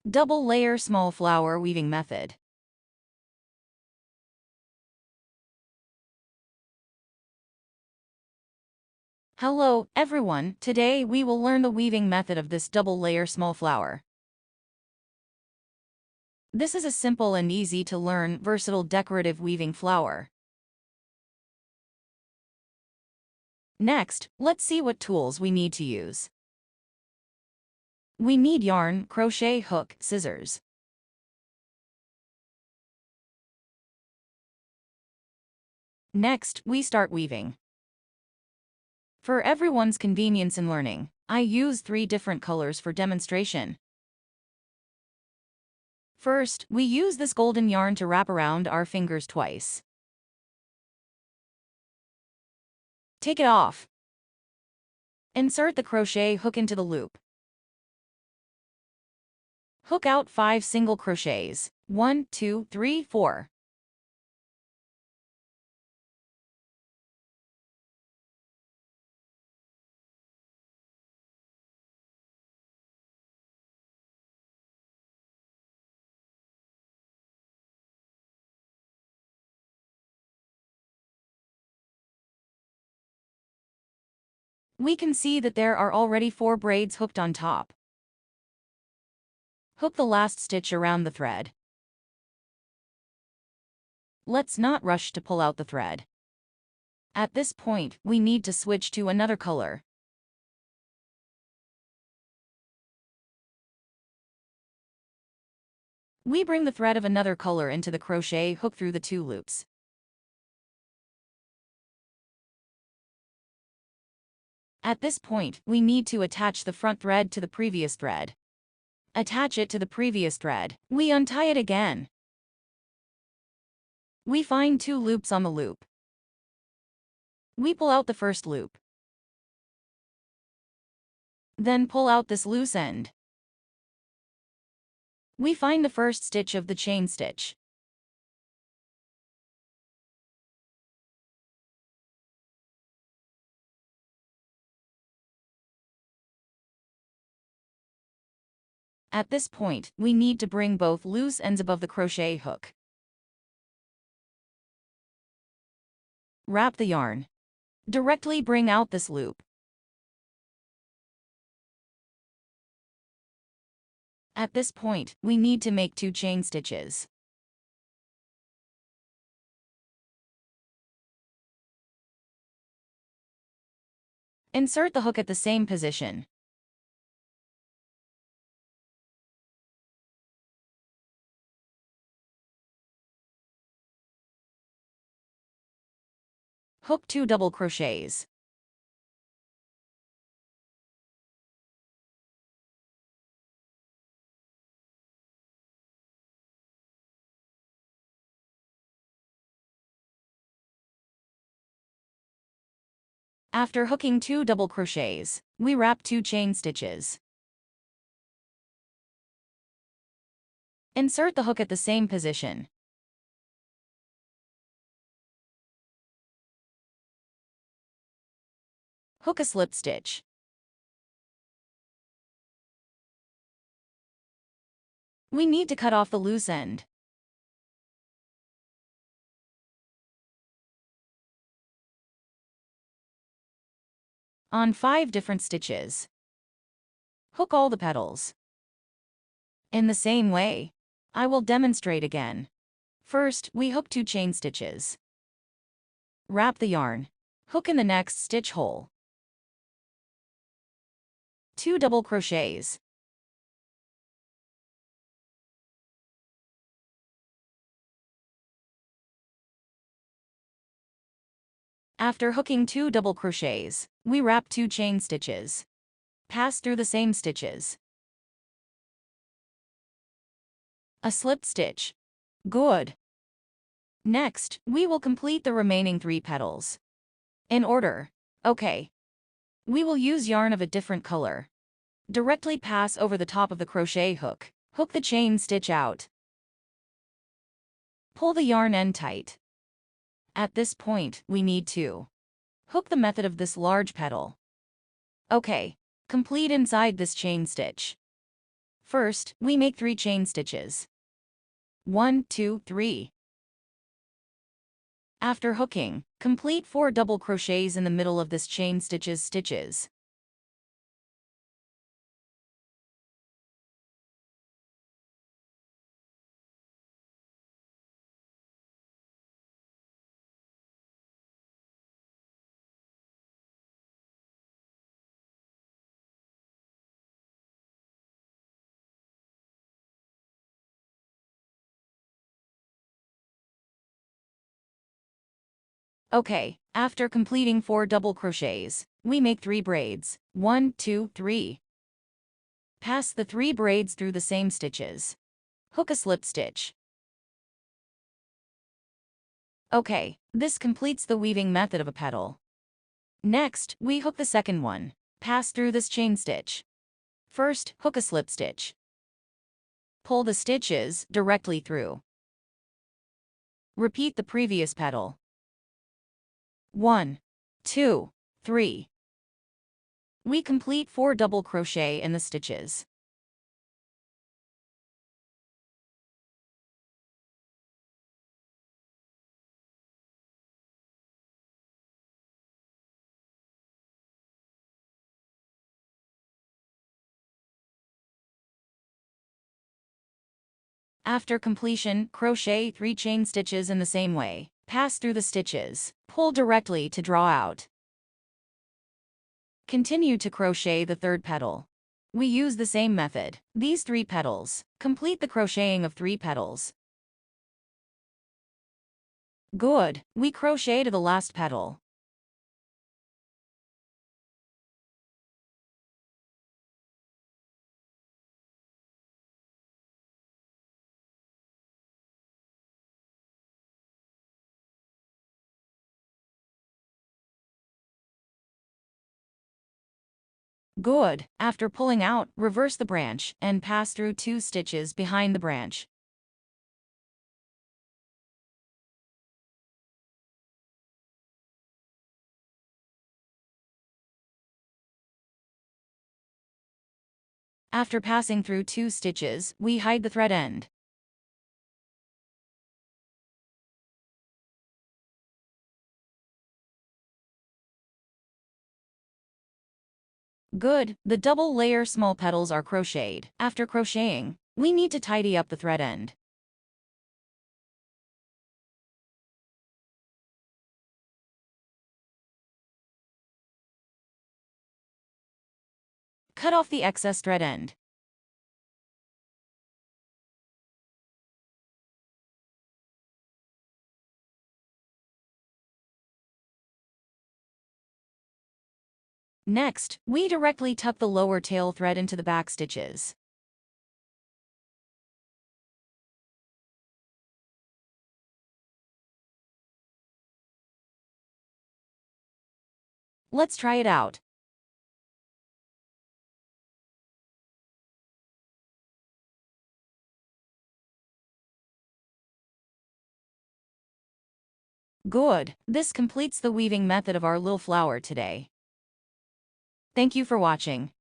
Double layer small flower weaving method. Hello, everyone. Today we will learn the weaving method of this double layer small flower. This is a simple and easy to learn, versatile decorative weaving flower. Next, let's see what tools we need to use. We need yarn, crochet hook, scissors. Next, we start weaving. For everyone's convenience in learning, I use 3 different colors for demonstration. First, we use this golden yarn to wrap around our fingers twice. Take it off. Insert the crochet hook into the loop. Hook out 5 single crochets. 1, 2, 3, 4. We can see that there are already 4 braids hooked on top. Hook the last stitch around the thread. Let's not rush to pull out the thread. At this point, we need to switch to another color. We bring the thread of another color into the crochet hook through the 2 loops. At this point, we need to attach the front thread to the previous thread. Attach it to the previous thread. We untie it again. We find 2 loops on the loop. We pull out the first loop. Then pull out this loose end. We find the first stitch of the chain stitch. At this point, we need to bring both loose ends above the crochet hook. Wrap the yarn. Directly bring out this loop. At this point, we need to make 2 chain stitches. Insert the hook at the same position. Hook 2 double crochets. After hooking 2 double crochets, we wrap 2 chain stitches. Insert the hook at the same position. Hook a slip stitch. We need to cut off the loose end. On 5 different stitches. Hook all the petals. In the same way, I will demonstrate again. First, we hook 2 chain stitches. Wrap the yarn. Hook in the next stitch hole. 2 double crochets. After hooking 2 double crochets, we wrap 2 chain stitches. Pass through the same stitches. A slip stitch. Good. Next, we will complete the remaining 3 petals. In order. Okay. We will use yarn of a different color. Directly pass over the top of the crochet hook. Hook the chain stitch out. Pull the yarn end tight. At this point, we need to hook the method of this large petal. Okay. Complete inside this chain stitch. First, we make 3 chain stitches. 1, 2, 3. After hooking, complete 4 double crochets in the middle of this chain stitches. Okay, after completing 4 double crochets, we make 3 braids. 1, 2, 3. Pass the 3 braids through the same stitches. Hook a slip stitch. Okay, this completes the weaving method of a petal. Next, we hook the second one. Pass through this chain stitch. First, hook a slip stitch. Pull the stitches directly through. Repeat the previous petal. 1, 2, 3. We complete 4 double crochet in the stitches. After completion, crochet 3 chain stitches in the same way. Pass through the stitches. Pull directly to draw out. Continue to crochet the third petal. We use the same method. These 3 petals. Complete the crocheting of 3 petals. Good. We crochet to the last petal. Good. After pulling out, reverse the branch and pass through 2 stitches behind the branch. After passing through 2 stitches, we hide the thread end. Good. The double layer small petals are crocheted. After crocheting, we need to tidy up the thread end. Cut off the excess thread end. Next, we directly tuck the lower tail thread into the back stitches. Let's try it out. Good. This completes the weaving method of our little flower today. Thank you for watching.